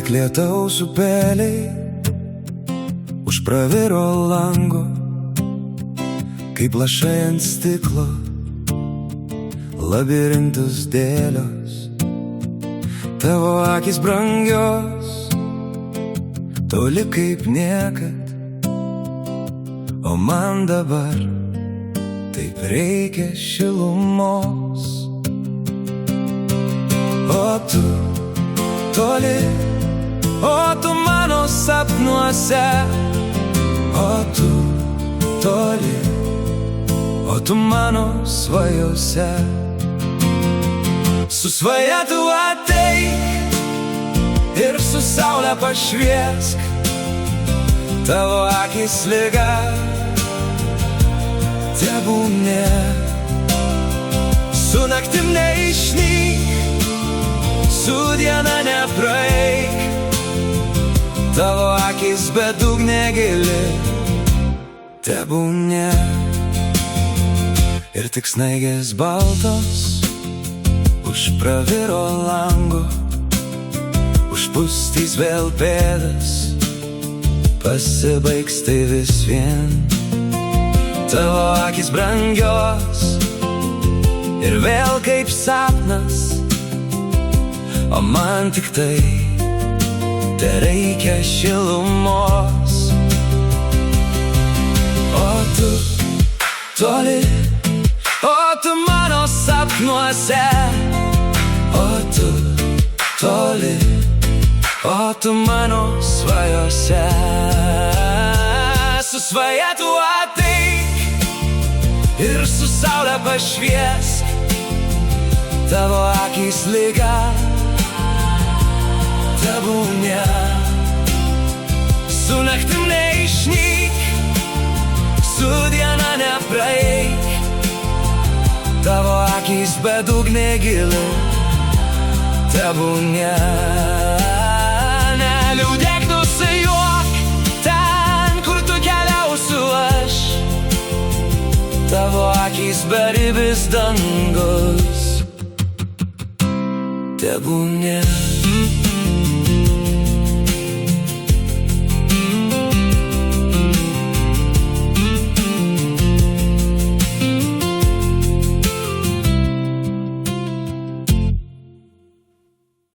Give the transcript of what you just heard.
Tik lietaus upeliai už praviro lango, kaip lašai ant stiklo, labirintus dėlios. Tavo akis brangios, toli kaip niekad, o man dabar taip reikia šilumos. O tu toli, o tu mano sapnuose, o tu toli, o tu mano svajose. Su svaja tu ateik ir su saule pašviesk, tavo akis liga tebūnie. Su naktim neišnyk, su diena nepraeik, tavo akis bedugnė gili tebūnie. Ir tik snaigės baltos už praviro lango užpustys vėl pėdas, pasibaigs tai vis vien. Tavo akis brangios ir vėl kaip sapnas, o man tik tai tereikia šilumos. O tu toli, o tu mano sapnuose, o tu toli, o tu mano svajose. Su svaja tu ateik ir su saule pašviesk, tavo akis liga tebūnie. Su naktim neišnyk, su diena nepraeik, tavo akis bedugnė gili tebūnie. Neliūdėk, nusijuok ten, kur tu keliausiu aš, tavo akis beribis dangus tebūnie.